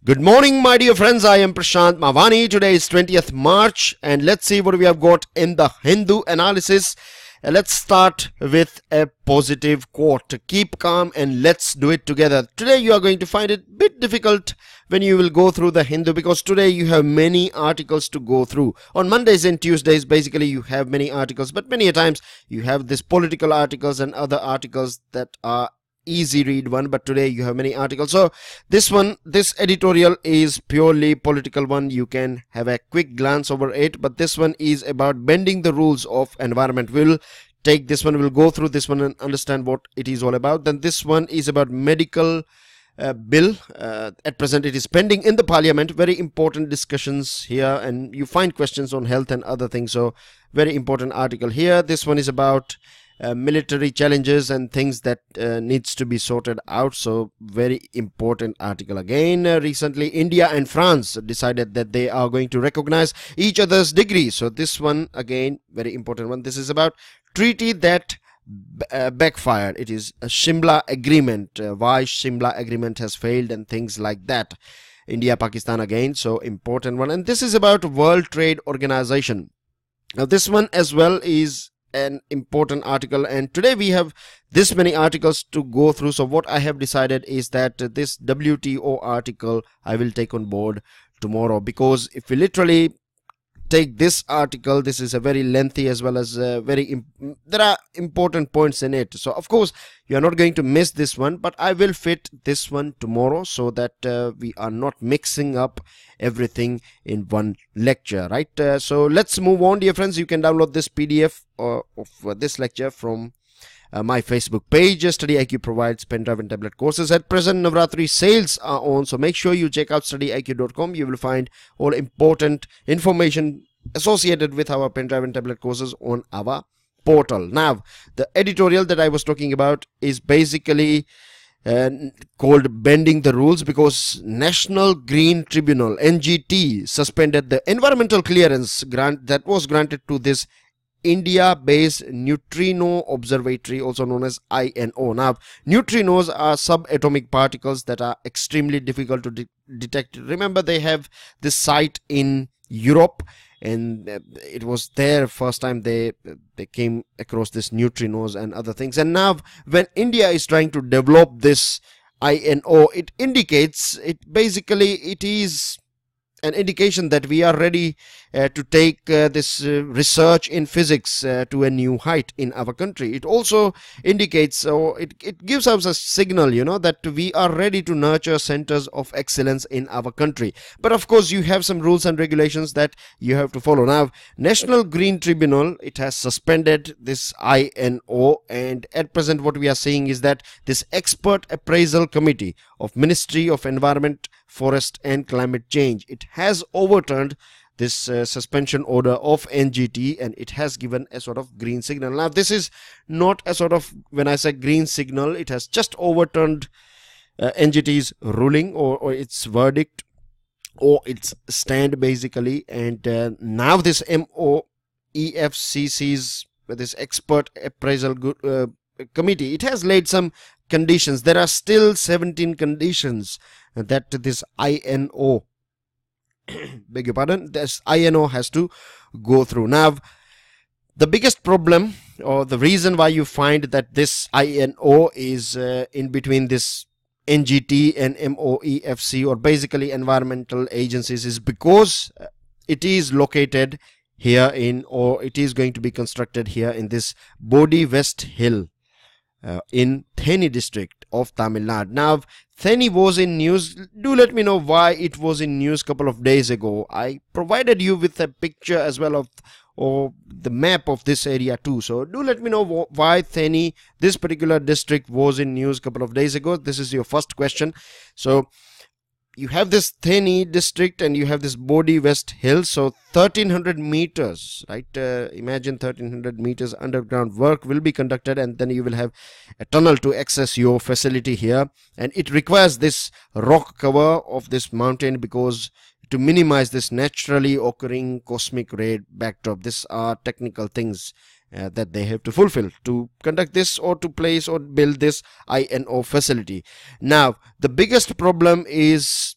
Good morning, my dear friends. I am Prashant Mavani. Today is 20th March and let's see what we have got in the Hindu analysis. Let's start with a positive quote. Keep calm and let's do it together. Today you are going to find it a bit difficult when you will go through the Hindu, because today you have many articles to go through. On Mondays and Tuesdays basically you have many articles, but many a times you have this political articles and other articles that are easy read one, but today you have many articles. So this editorial is purely political one. You can have a quick glance over it, but this one is about bending the rules of environment. We'll take this one, we'll go through this one and understand what it is all about. Then this one is about medical bill. At present it is pending in the parliament. Very important discussions here, and you find questions on health and other things, so very important article here. This one is about military challenges and things that needs to be sorted out, so very important article again. Recently India and France decided that they are going to recognize each other's degree, so this one again very important one. This is about treaty that backfired. It is a Shimla agreement, why Shimla agreement has failed and things like that. India Pakistan again, so important one. And this is about World Trade Organization. Now this one as well is an important article, and today we have this many articles to go through. So what I have decided is that this WTO article I will take on board tomorrow, because if we literally take this article, this is a very lengthy as well as there are important points in it. So of course you are not going to miss this one, but I will fit this one tomorrow so that we are not mixing up everything in one lecture, right? So let's move on, dear friends. You can download this PDF of this lecture from my Facebook page. StudyIQ provides pen drive and tablet courses. At present Navratri sales are on, so make sure you check out StudyIQ.com. You will find all important information associated with our pen drive and tablet courses on our portal. Now the editorial that I was talking about is basically called bending the rules, because National Green Tribunal NGT suspended the environmental clearance grant that was granted to this India-based neutrino observatory, also known as INO. Now neutrinos are subatomic particles that are extremely difficult to detect. Remember, they have this site in Europe, and it was there first time they came across this neutrinos and other things. And now when India is trying to develop this INO, it indicates, it basically it is an indication that we are ready to take this research in physics to a new height in our country. It also indicates, or it gives us a signal, you know, that we are ready to nurture centers of excellence in our country. But of course you have some rules and regulations that you have to follow. Now National Green Tribunal, it has suspended this INO, and at present what we are seeing is that this expert appraisal committee of Ministry of Environment, Forest and Climate Change, it has overturned this suspension order of NGT, and it has given a sort of green signal. Now this is not a sort of, when I say green signal, it has just overturned NGT's ruling or its verdict or its stand basically. And now this MOEFCC's, this expert appraisal committee, it has laid some conditions. There are still 17 conditions that this INO beg your pardon, this INO has to go through. Now the biggest problem, or the reason why you find that this INO is in between this NGT and MOEFC, or basically environmental agencies, is because it is located here in, or it is going to be constructed here in this Bodhi West Hill in Theni district of Tamil Nadu. Now Theni was in news. Do let me know why it was in news couple of days ago. I provided you with a picture as well of, or the map of this area too, so do let me know why Theni, this particular district, was in news couple of days ago. This is your first question. So you have this Theni district and you have this Bodhi West Hill, so 1300 meters, right? Imagine 1300 meters underground work will be conducted, and then you will have a tunnel to access your facility here, and it requires this rock cover of this mountain because to minimize this naturally occurring cosmic ray backdrop. These are technical things that they have to fulfill to conduct this or to place or build this INO facility. Now the biggest problem is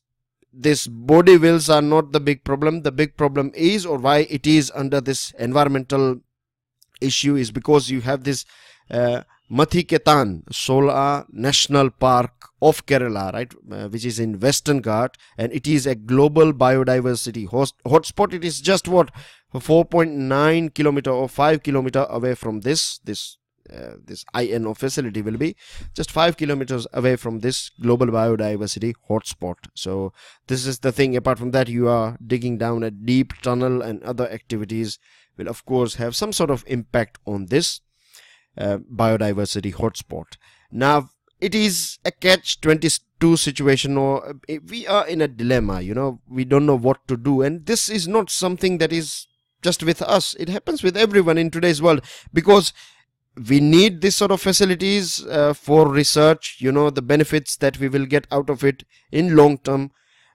this body wheels are not the big problem. The big problem is, or why it is under this environmental issue, is because you have this Mathikettan Shola National Park of Kerala, right, which is in Western Ghats, and it is a global biodiversity hotspot. It is just what, 4.9 kilometer or 5 kilometer away from this INO facility will be just 5 kilometers away from this global biodiversity hotspot. So this is the thing. Apart from that, you are digging down a deep tunnel, and other activities will of course have some sort of impact on this biodiversity hotspot. Now it is a catch-22 situation, or we are in a dilemma, you know, we don't know what to do. And this is not something that is just with us, it happens with everyone in today's world, because we need this sort of facilities for research. You know, the benefits that we will get out of it in long term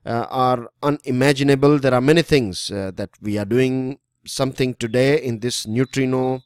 are unimaginable. There are many things that we are doing something today in this neutrino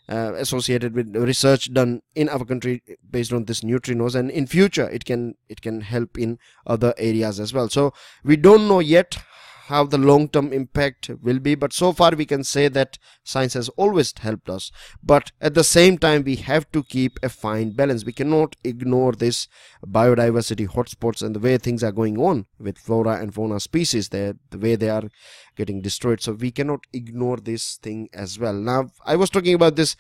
associated with research done in our country based on this neutrinos, and in future it can help in other areas as well. So we don't know yet how the long-term impact will be, but so far we can say that science has always helped us. But at the same time, we have to keep a fine balance. We cannot ignore this biodiversity hotspots and the way things are going on with flora and fauna species there, the way they are getting destroyed. So we cannot ignore this thing as well. Now I was talking about this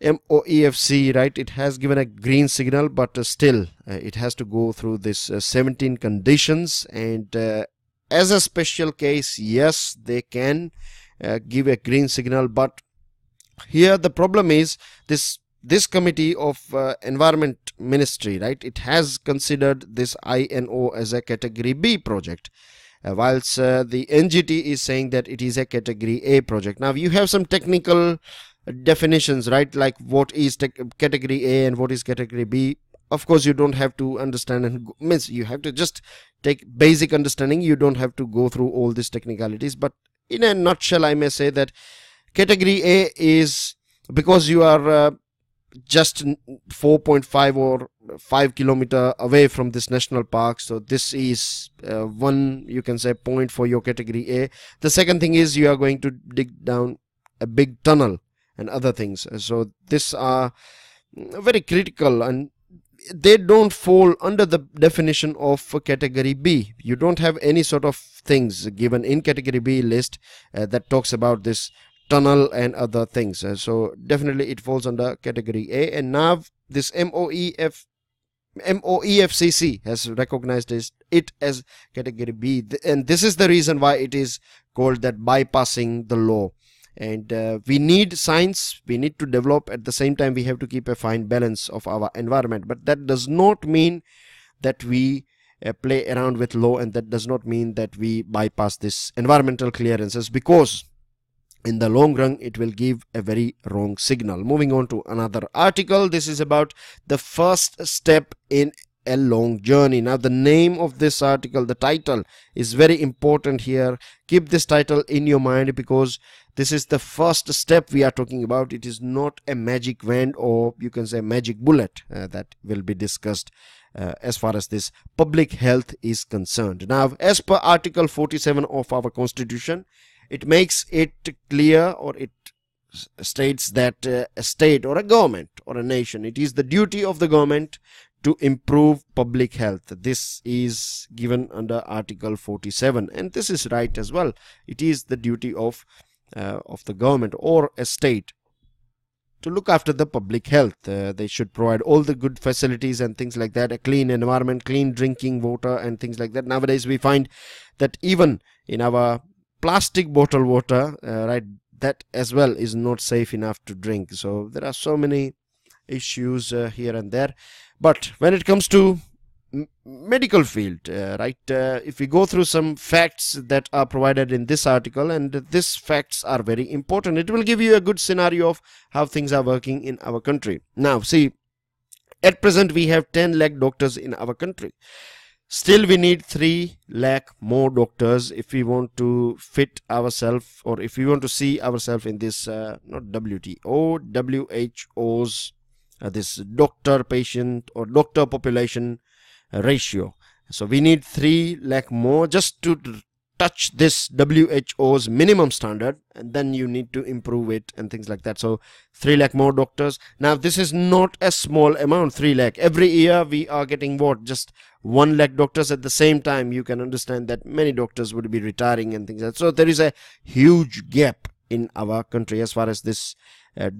MOEFC, right? It has given a green signal, but still it has to go through this 17 conditions, and as a special case, yes, they can give a green signal. But here the problem is this committee of environment ministry, right, it has considered this INO as a category B project, whilst the NGT is saying that it is a category A project. Now you have some technical definitions, right, like what is category A and what is category B. Of course you don't have to understand, and means you have to just take basic understanding. You don't have to go through all these technicalities, but in a nutshell I may say that category A is because you are just 4.5 or 5 kilometer away from this national park. So this is one, you can say, point for your category A. The second thing is you are going to dig down a big tunnel and other things. So these are very critical, and they don't fall under the definition of category B. You don't have any sort of things given in category B list that talks about this tunnel and other things. So definitely it falls under category A. And now this MOEFCC has recognized it as category B, and this is the reason why it is called that bypassing the law. And we need science, we need to develop. At the same time, we have to keep a fine balance of our environment, but that does not mean that we play around with law, and that does not mean that we bypass this environmental clearances, because in the long run it will give a very wrong signal. Moving on to another article. This is about the first step in a long journey. Now the name of this article, the title, is very important here. Keep this title in your mind, because this is the first step we are talking about. It is not a magic wand, or you can say magic bullet that will be discussed as far as this public health is concerned. Now as per article 47 of our constitution, it makes it clear, or it states that a state or a government or a nation, it is the duty of the government to improve public health. This is given under article 47, and this is right as well. It is the duty of the government or a state to look after the public health. They should provide all the good facilities and things like that, a clean environment, clean drinking water and things like that. Nowadays we find that even in our plastic bottle water, right, that as well is not safe enough to drink. So there are so many issues here and there. But when it comes to medical field, right, if we go through some facts that are provided in this article, and these facts are very important, it will give you a good scenario of how things are working in our country. Now see, at present we have 10 lakh doctors in our country. Still we need 3 lakh more doctors if we want to fit ourselves, or if we want to see ourselves in this not WTO, WHO's this doctor patient or doctor population ratio. So we need 3 lakh more just to touch this WHO's minimum standard, and then you need to improve it and things like that. So 3 lakh more doctors. Now this is not a small amount, 3 lakh. Every year we are getting what? Just 1 lakh doctors. At the same time, you can understand that many doctors would be retiring and things like that. So there is a huge gap in our country as far as this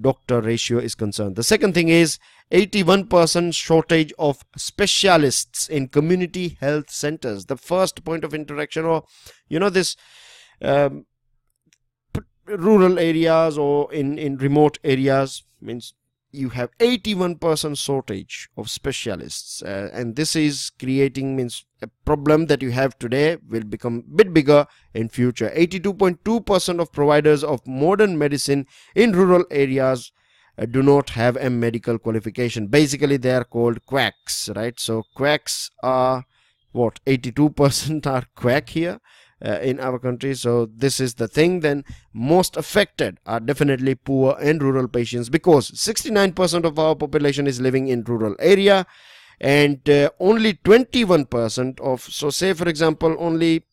doctor ratio is concerned. The second thing is 81% shortage of specialists in community health centers. The first point of interaction, or this rural areas or in remote areas, means you have 81% shortage of specialists, and this is creating a problem that you have today will become a bit bigger in future. 82.2% of providers of modern medicine in rural areas do not have a medical qualification. Basically they are called quacks, right? So quacks are what? 82% are quack here in our country. So this is the thing. Then most affected are definitely poor and rural patients, because 69% of our population is living in rural area, and only 21% of, so say for example only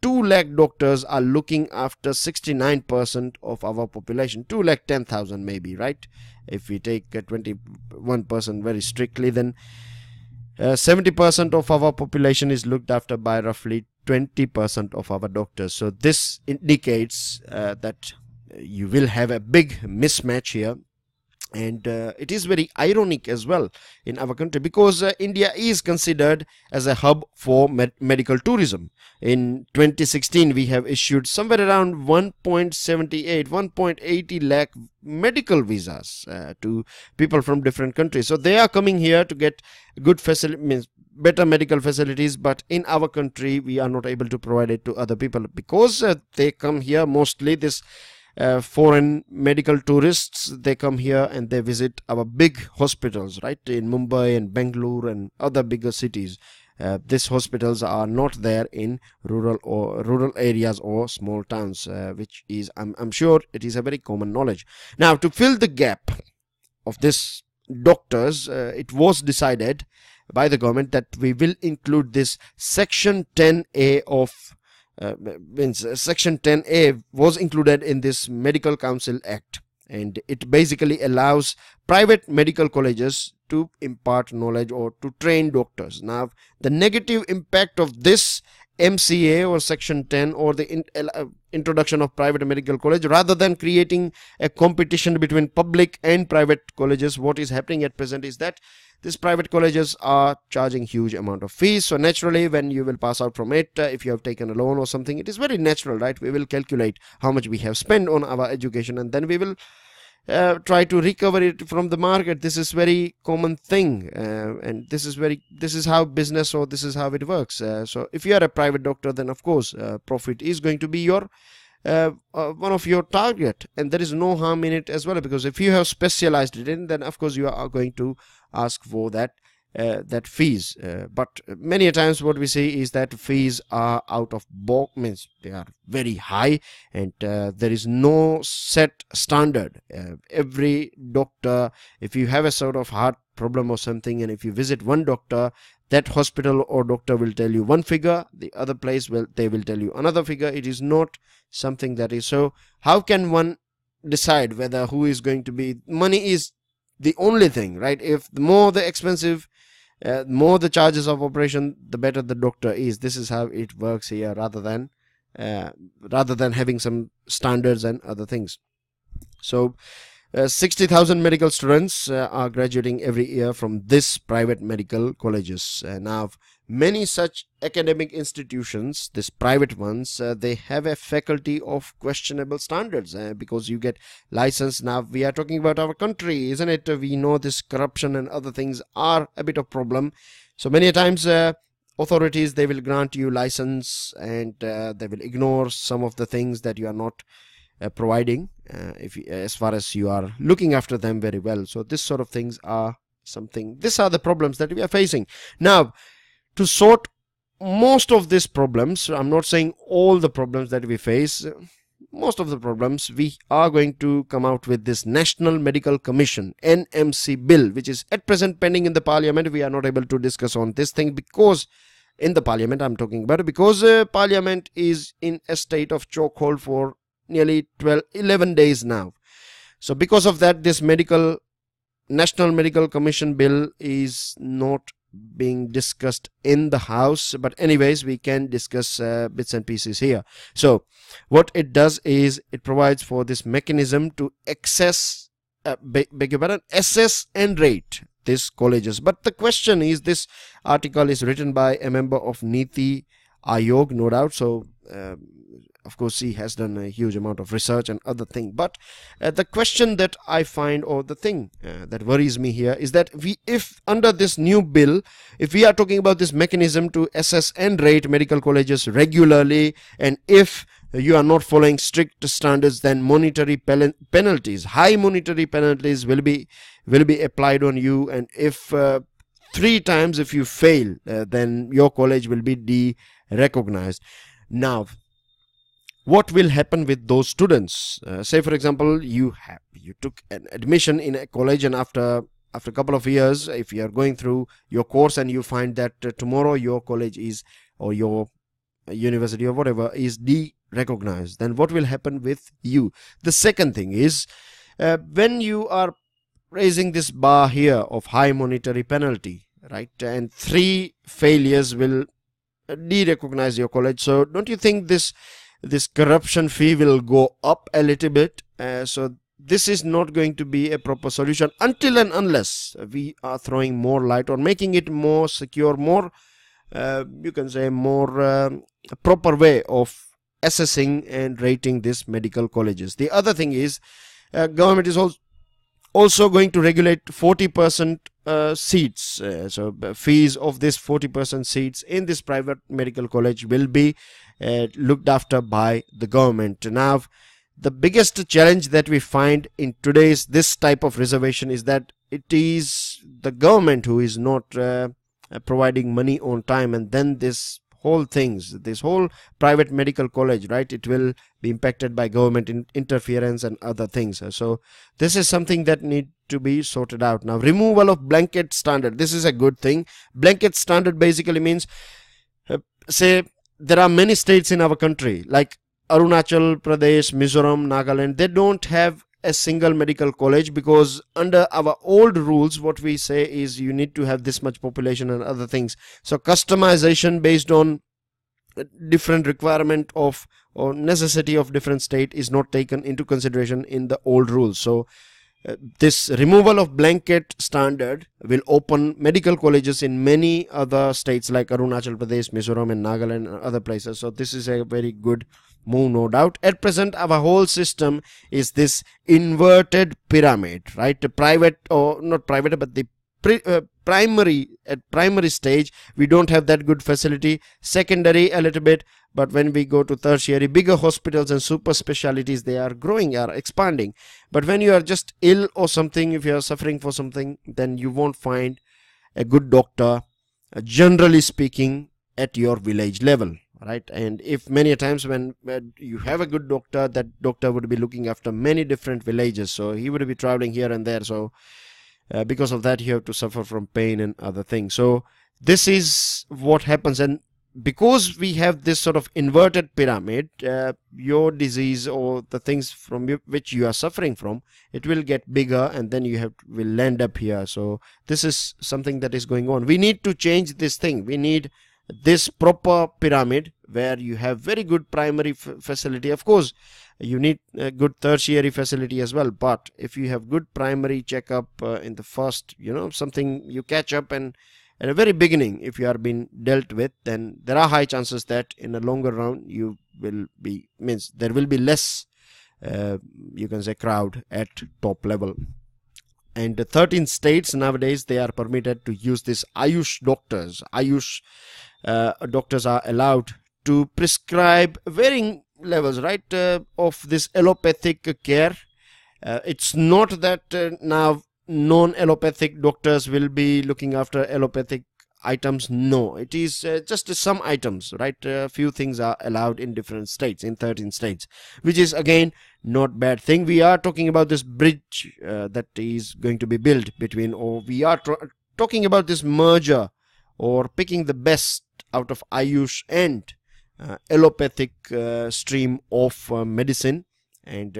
2 lakh doctors are looking after 69% of our population. 2 lakh 10,000 maybe, right? If we take 21% very strictly, then 70% of our population is looked after by roughly 20% of our doctors. So this indicates that you will have a big mismatch here. And it is very ironic as well in our country, because India is considered as a hub for medical tourism. In 2016 we have issued somewhere around 1.80 lakh medical visas to people from different countries. So they are coming here to get good facilities, better medical facilities, but in our country we are not able to provide it to other people, because they come here mostly, this foreign medical tourists, they come here and they visit our big hospitals, right, in Mumbai and Bangalore and other bigger cities. These hospitals are not there in rural areas or small towns, which is I'm sure it is a very common knowledge. Now to fill the gap of this doctors, it was decided by the government that we will include this section 10A of Section 10A was included in this Medical Council Act, and it basically allows private medical colleges to impart knowledge or to train doctors. Now the negative impact of this MCA or Section 10 or the introduction of private medical college, rather than creating a competition between public and private colleges, what is happening at present is that these private colleges are charging huge amount of fees. So naturally when you will pass out from it, if you have taken a loan or something, it is very natural, right? We will calculate how much we have spent on our education, and then we will try to recover it from the market. This is very common thing, and this is how business, or this is how it works. So if you are a private doctor, then of course profit is going to be your one of your target, and there is no harm in it as well, because if you have specialized it in, then of course you are going to ask for that fees, but many a times what we see is that fees are out of bulk, means they are very high, and there is no set standard. Every doctor, if you have a sort of heart problem or something, and if you visit one doctor, that hospital or doctor will tell you one figure, the other place they will tell you another figure. It is not something that is, so how can one decide whether who is going to be? Money is the only thing, right? If the more the expensive, more the charges of operation, the better the doctor is. This is how it works here, rather than having some standards and other things. So 60,000 medical students are graduating every year from this private medical colleges. Now many such academic institutions, these private ones, they have a faculty of questionable standards, because you get license. Now we are talking about our country, isn't it? We know this corruption and other things are a bit of problem. So many times authorities, they will grant you license, and they will ignore some of the things that you are not providing, as far as you are looking after them very well. So this sort of things are something, these are the problems that we are facing. Now to sort most of these problems, I'm not saying all the problems that we face, most of the problems, we are going to come out with this National Medical Commission NMC bill, which is at present pending in the parliament. We are not able to discuss on this thing because in the parliament I'm talking about, because parliament is in a state of chokehold for nearly 11 days now. So because of that, this National Medical Commission bill is not being discussed in the house, but anyways we can discuss bits and pieces here. So what it does is it provides for this mechanism to assess and rate these colleges. But the question is, this article is written by a member of Niti Aayog, no doubt, so of course he has done a huge amount of research and other thing. But the question that I find, or the thing that worries me here, is that if under this new bill, if we are talking about this mechanism to assess and rate medical colleges regularly, and if you are not following strict standards, then monetary penalties, high monetary penalties will be applied on you, and if 3 times if you fail, then your college will be de-recognized. Now what will happen with those students? Say for example, you took an admission in a college, and after a couple of years, if you are going through your course and you find that tomorrow your college is, or your university or whatever, is de-recognized, then what will happen with you? The second thing is, when you are raising this bar here of high monetary penalty, right, and 3 failures will de-recognize your college, so don't you think this corruption fee will go up a little bit? So this is not going to be a proper solution until and unless we are throwing more light on making it more secure, more you can say more proper way of assessing and rating these medical colleges. The other thing is, government is also going to regulate 40% seats. So fees of this 40% seats in this private medical college will be looked after by the government. Now the biggest challenge that we find in today's this type of reservation is that it is the government who is not providing money on time, and then this whole private medical college, right, it will be impacted by government interference and other things. So this is something that need to be sorted out. Now, removal of blanket standard, this is a good thing. Blanket standard basically means, say there are many states in our country like Arunachal Pradesh, Mizoram, Nagaland, they don't have a single medical college, because under our old rules what we say is you need to have this much population and other things. So customization based on different requirement of or necessity of different state is not taken into consideration in the old rules. So this removal of blanket standard will open medical colleges in many other states like Arunachal Pradesh, Mizoram and Nagaland and other places. So this is a very good move, no doubt. At present our whole system is this inverted pyramid, right? The private, or not private, but the primary stage we don't have that good facility, secondary a little bit, but when we go to tertiary, bigger hospitals and super specialties, they are growing, are expanding. But when you are just ill or something, if you are suffering for something, then you won't find a good doctor, generally speaking, at your village level, right? And if many a times when you have a good doctor, that doctor would be looking after many different villages, so he would be traveling here and there, so because of that you have to suffer from pain and other things. So this is what happens, and because we have this sort of inverted pyramid, your disease or the things from which you are suffering from, it will get bigger, and then you will land up here. So this is something that is going on. We need to change this thing. We need this proper pyramid where you have very good primary facility. Of course you need a good tertiary facility as well, but if you have good primary checkup in the first, something you catch up, and at the very beginning if you are being dealt with, then there are high chances that in a longer run you will be, there will be less you can say crowd at top level. And the 13 states nowadays, they are permitted to use this Ayush doctors. Ayush doctors are allowed to prescribe varying levels, right, of this allopathic care. It's not that now non-allopathic doctors will be looking after allopathic items. No, it is just some items, right? Few things are allowed in different states, in 13 states, which is again not bad thing. We are talking about this bridge that is going to be built between, or we are talking about this merger or picking the best out of Ayush and allopathic stream of medicine, and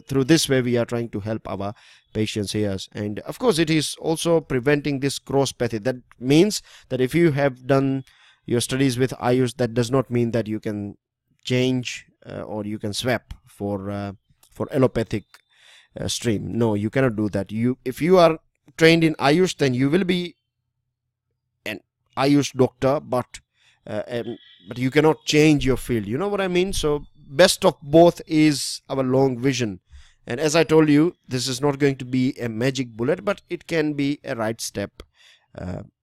through this way we are trying to help our patients here. And of course it is also preventing this cross-pathy. That means that if you have done your studies with Ayush, that does not mean that you can change or you can swap for allopathic stream. No, you cannot do that. If you are trained in Ayush, then you will be an Ayush doctor, but you cannot change your field. You know what I mean? So best of both is our long vision. And as I told you, this is not going to be a magic bullet, but it can be a right step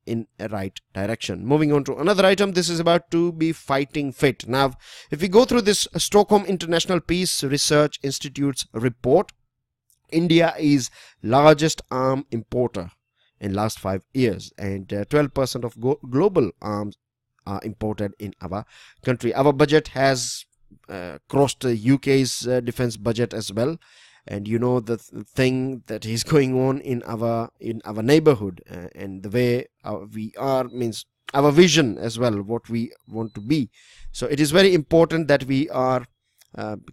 in a right direction. Moving on to another item, this is about to be fighting fit. Now, if we go through this Stockholm International Peace Research Institute's report, India is largest arm importer in last 5 years, and 12% of global arms are imported in our country. Our budget has crossed the UK's defense budget as well. And you know the thing that is going on in our neighborhood, and the way we are, means our vision as well, what we want to be. So it is very important that we are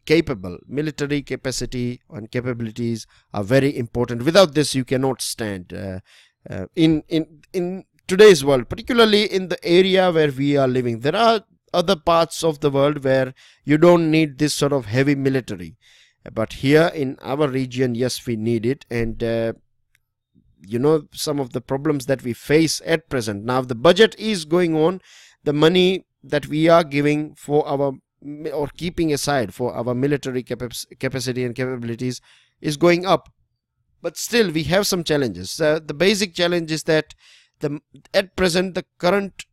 capable. Military capacity and capabilities are very important. Without this you cannot stand in today's world, particularly in the area where we are living. There are other parts of the world where you don't need this sort of heavy military. But here in our region, yes, we need it. And you know, some of the problems that we face at present. Now the budget is going on. The money that we are giving for our, or keeping aside for our military capacity and capabilities, is going up. But still we have some challenges. The basic challenge is that at present the current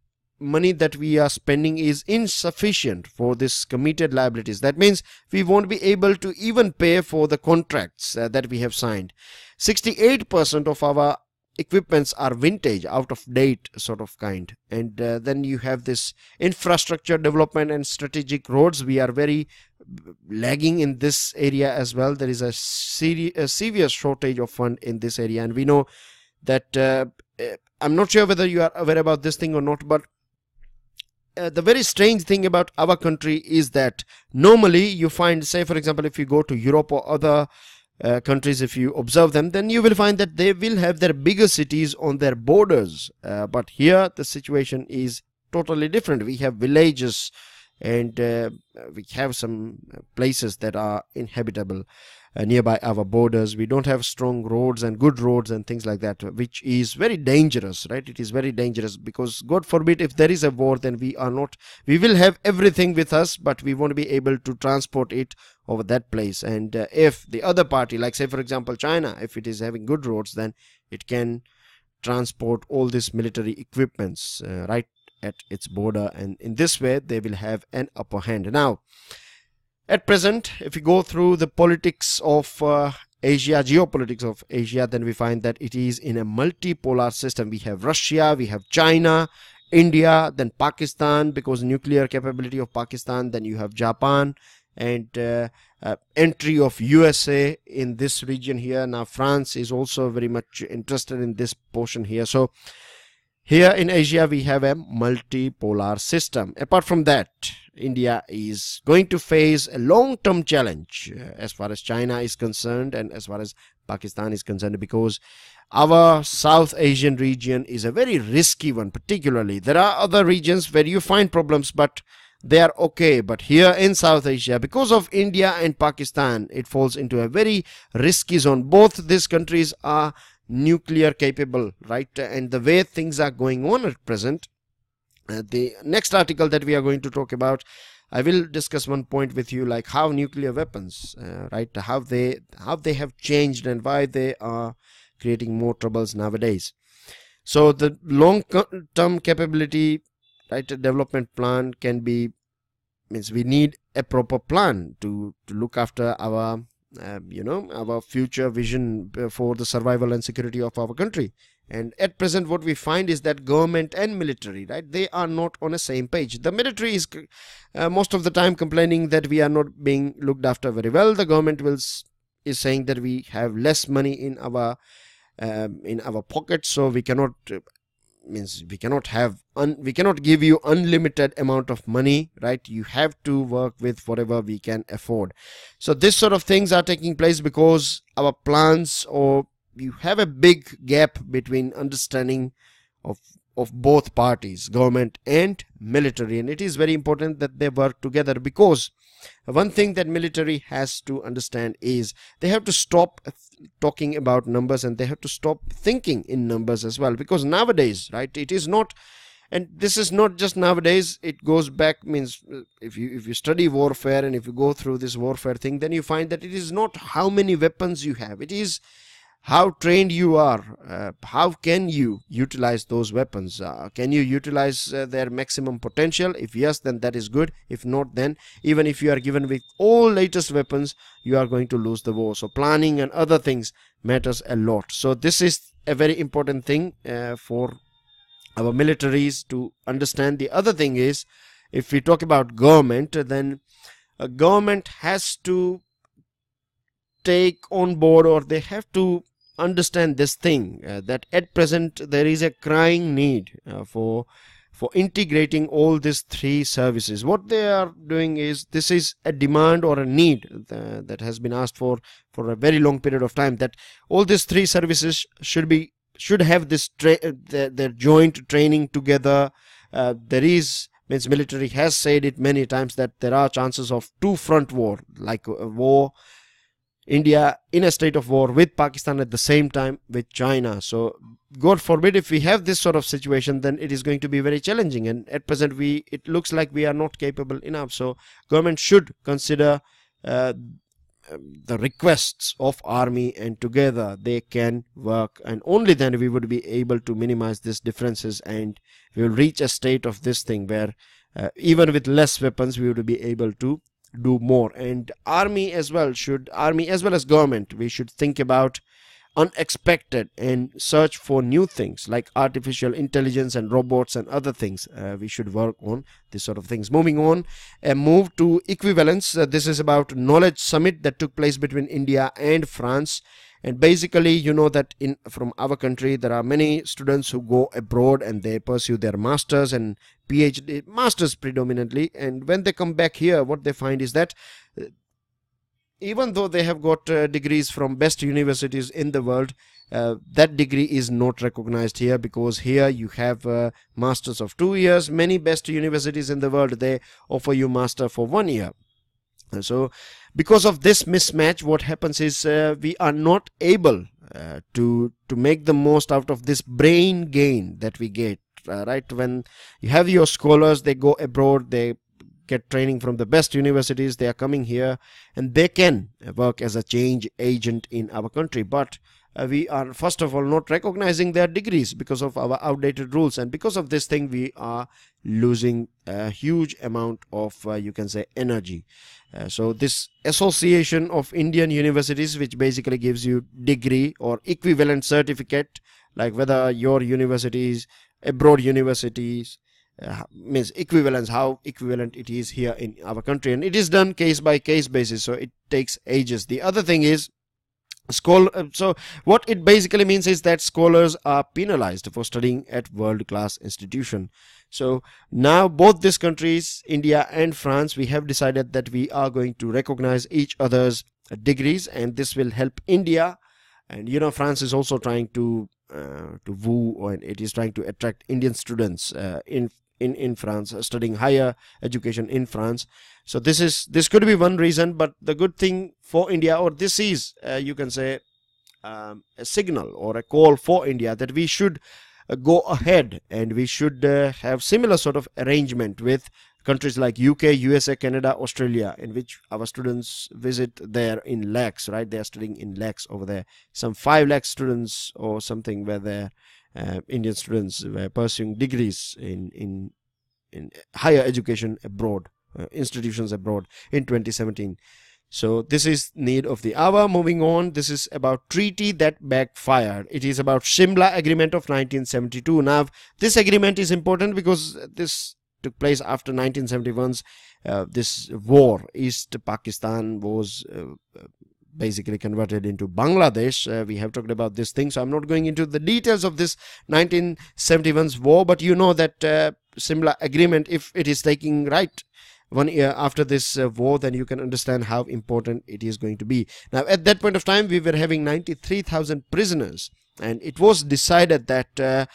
money that we are spending is insufficient for this committed liabilities. That means we won't be able to even pay for the contracts that we have signed. 68% of our equipments are vintage, out of date sort of kind. And then you have this infrastructure development and strategic roads. We are very lagging in this area as well. There is a serious shortage of fund in this area, and we know that I'm not sure whether you are aware about this thing or not, but the very strange thing about our country is that normally you find, say for example, if you go to Europe or other countries, if you observe them, then you will find that they will have their bigger cities on their borders. But here the situation is totally different. We have villages, and we have some places that are inhabitable nearby our borders. We don't have strong roads and good roads and things like that, which is very dangerous, right? It is very dangerous, because God forbid if there is a war, then we will have everything with us, but we won't be able to transport it over that place. And if the other party, like say for example China, if it is having good roads, then it can transport all this military equipments right at its border, and in this way they will have an upper hand. Now at present, if we go through the politics of Asia, geopolitics of Asia, then we find that it is in a multipolar system. We have Russia, we have China, India, then Pakistan, because nuclear capability of Pakistan, then you have Japan, and entry of USA in this region here. Now France is also very much interested in this portion here. So here in Asia we have a multipolar system. Apart from that, India is going to face a long-term challenge as far as China is concerned and as far as Pakistan is concerned, because our South Asian region is a very risky one. Particularly, there are other regions where you find problems, but they are okay. But here in South Asia, because of India and Pakistan, it falls into a very risky zone. Both these countries are nuclear capable, right? And the way things are going on at present, the next article that we are going to talk about, I will discuss one point with you, like how nuclear weapons, right, how they have changed and why they are creating more troubles nowadays. So the long-term capability, right, development plan can be, means we need a proper plan to look after our our future vision for the survival and security of our country. And at present what we find is that government and military, right, they are not on the same page. The military is most of the time complaining that we are not being looked after very well. The government is saying that we have less money in our pockets, so we cannot means we cannot give you unlimited amount of money, right? You have to work with whatever we can afford. So this sort of things are taking place because our plans, or you have a big gap between understanding of both parties, government and military, and it is very important that they work together, because one thing that military has to understand is they have to stop talking about numbers, and they have to stop thinking in numbers as well, because nowadays, right, it is not, and this is not just nowadays, it goes back, means if you study warfare and if you go through this warfare thing, then you find that it is not how many weapons you have, it is how trained you are, how can you utilize those weapons, can you utilize their maximum potential? If yes, then that is good. If not, then even if you are given with all latest weapons, you are going to lose the war. So planning and other things matters a lot. So this is a very important thing for our militaries to understand. The other thing is, if we talk about government, then a government has to take on board, or they have to understand this thing, that at present there is a crying need for integrating all these three services. What they are doing is, this is a demand or a need that has been asked for a very long period of time, that all these three services should have this their joint training together. There is, means military has said it many times, that there are chances of two-front war, like a war, India in a state of war with Pakistan at the same time with China. So God forbid if we have this sort of situation, then it is going to be very challenging, and at present it looks like we are not capable enough. So government should consider the requests of army, and together they can work, and only then we would be able to minimize these differences, and we will reach a state of this thing where even with less weapons we would be able to do more. And army as well as government, we should think about unexpected and search for new things like artificial intelligence and robots and other things. We should work on this sort of things. Moving on, a move to equivalence. This is about knowledge summit that took place between India and France. And basically, you know that from our country there are many students who go abroad and they pursue their masters and PhD, masters predominantly, and when they come back here, what they find is that even though they have got degrees from best universities in the world, that degree is not recognized here, because here you have masters of 2 years. Many best universities in the world, they offer you master for 1 year. So because of this mismatch, what happens is we are not able to make the most out of this brain gain that we get, right? When you have your scholars, they go abroad, they get training from the best universities, they are coming here and they can work as a change agent in our country, but we are first of all not recognizing their degrees because of our outdated rules, and because of this thing we are losing a huge amount of you can say energy. So this association of Indian universities, which basically gives you degree or equivalent certificate, like whether your universities, abroad universities, means equivalence, how equivalent it is here in our country, and it is done case by case basis, so it takes ages. The other thing is so what it basically means is that scholars are penalized for studying at world-class institution. So now both these countries, India and France, we have decided that we are going to recognize each other's degrees, and this will help India. And you know, France is also trying to woo, or it is trying to attract Indian students in France, studying higher education in France. So this could be one reason, but the good thing for India, or this is you can say a signal or a call for India, that we should go ahead and we should have similar sort of arrangement with countries like UK, USA, Canada, Australia, in which our students visit there in lakhs, right? They are studying in lakhs over there. Some 5 lakh students or something, where the Indian students were pursuing degrees in higher education abroad, institutions abroad in 2017. So this is need of the hour. Moving on, this is about treaty that backfired. It is about Shimla Agreement of 1972. Now this agreement is important because this took place after 1971's this war. East Pakistan was basically converted into Bangladesh. We have talked about this thing, so I'm not going into the details of this 1971's war, but you know that Simla agreement, if it is taking right 1 year after this war, then you can understand how important it is going to be. Now, at that point of time, we were having 93,000 prisoners, and it was decided that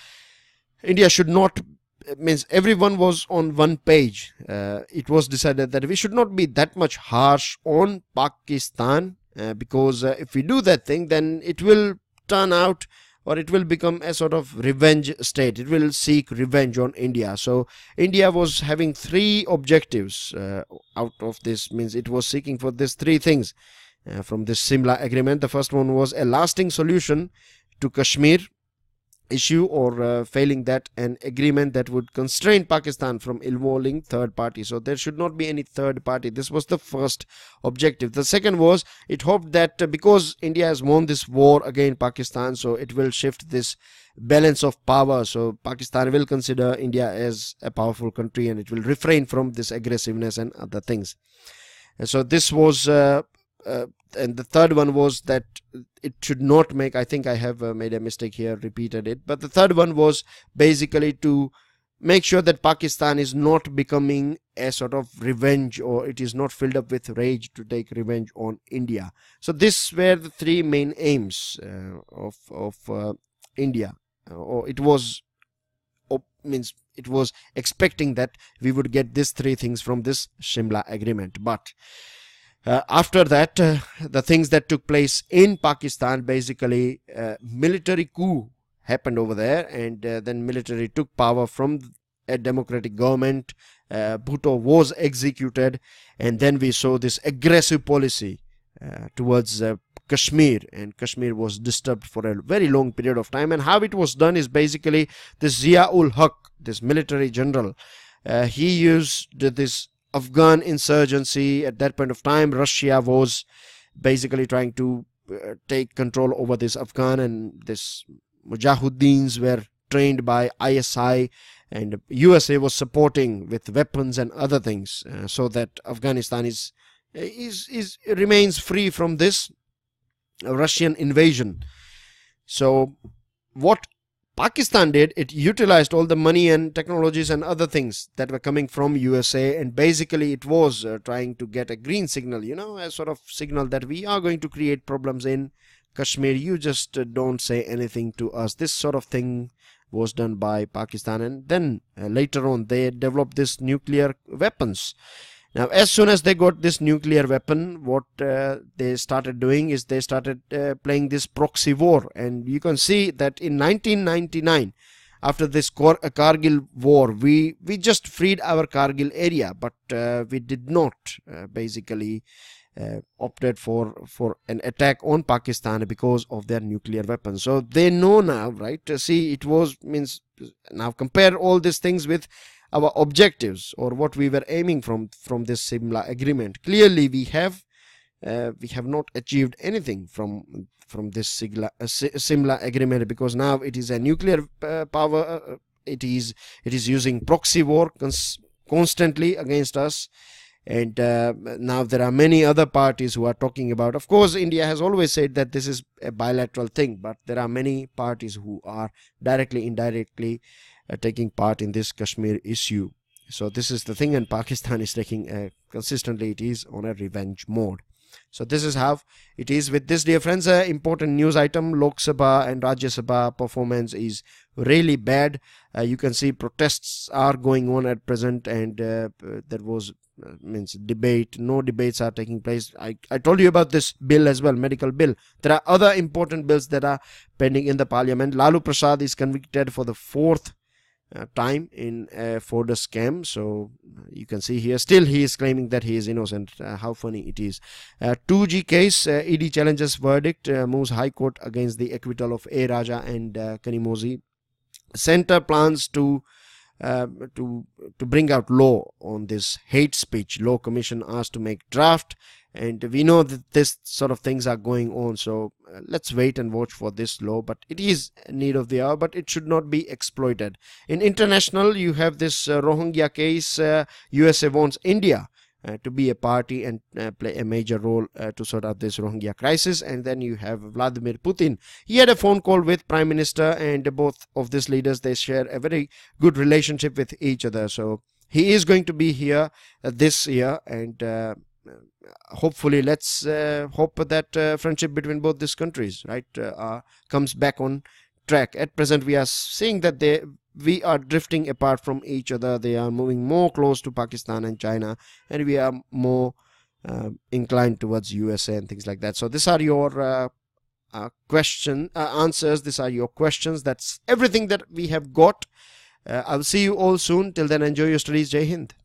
India should not, means everyone was on one page. It was decided that we should not be that much harsh on Pakistan, because if we do that thing, then it will turn out, or it will become a sort of revenge state. It will seek revenge on India. So India was having 3 objectives out of this, means it was seeking for these 3 things from this Simla agreement. The first one was a lasting solution to Kashmir issue, or failing that, an agreement that would constrain Pakistan from involving third parties. So there should not be any third party. This was the first objective. The second was, it hoped that because India has won this war against Pakistan, so it will shift this balance of power. So Pakistan will consider India as a powerful country, and it will refrain from this aggressiveness and other things. And so this was and the third one was that it should not make, I think I have made a mistake here, repeated it, but the third one was basically to make sure that Pakistan is not becoming a sort of revenge, or it is not filled up with rage to take revenge on India. So these were the 3 main aims of India, or it was means it was expecting that we would get these 3 things from this Simla agreement. But after that, the things that took place in Pakistan, basically military coup happened over there, and then military took power from a democratic government. Bhutto was executed, and then we saw this aggressive policy towards Kashmir, and Kashmir was disturbed for a very long period of time. And how it was done is basically this Zia-ul-Haq, this military general, he used this Afghan insurgency. At that point of time, Russia was basically trying to take control over this Afghan, and this Mujahideens were trained by ISI, and USA was supporting with weapons and other things, so that Afghanistan remains free from this Russian invasion. So what Pakistan did, it utilized all the money and technologies and other things that were coming from USA, and basically it was trying to get a green signal, you know, a sort of signal that we are going to create problems in Kashmir, you just don't say anything to us. This sort of thing was done by Pakistan, and then later on they developed this nuclear weapons. Now, as soon as they got this nuclear weapon, what they started doing is they started playing this proxy war. And you can see that in 1999, after this Kargil war, we just freed our Kargil area, but we did not basically opted for an attack on Pakistan because of their nuclear weapons. So they know now, right? See, it was, means, now compare all these things with our objectives, or what we were aiming from this Simla agreement. Clearly we have not achieved anything from this Simla agreement, because now it is a nuclear power. It is using proxy war constantly against us, and now there are many other parties who are talking about. Of course, India has always said that this is a bilateral thing, but there are many parties who are directly, indirectly taking part in this Kashmir issue. So this is the thing, and Pakistan is taking consistently, it is on a revenge mode. So this is how it is with this, dear friends. Important news item: Lok Sabha and Rajya Sabha performance is really bad. You can see protests are going on at present, and there was debate. No debates are taking place. I told you about this bill as well, medical bill. There are other important bills that are pending in the parliament. Lalu Prasad is convicted for the 4th time in a Ford scam. So you can see here, still he is claiming that he is innocent. How funny it is. 2G case, ED challenges verdict, moves High Court against the acquittal of A. Raja and Kanimozi. Centre plans to bring out law on this hate speech. Law Commission asked to make draft, and we know that this sort of things are going on. So let's wait and watch for this law, but it is need of the hour, but it should not be exploited. In international, you have this Rohingya case. USA wants India to be a party and play a major role to sort out this Rohingya crisis. And then you have Vladimir Putin. He had a phone call with Prime Minister, and both of these leaders, they share a very good relationship with each other. So he is going to be here this year, and hopefully let's hope that friendship between both these countries, right, comes back on track. At present we are seeing that we are drifting apart from each other. They are moving more close to Pakistan and China, and we are more inclined towards USA and things like that. So these are your answers. These are your questions. That's everything that we have got. I'll see you all soon. Till then, enjoy your studies. Jai Hind.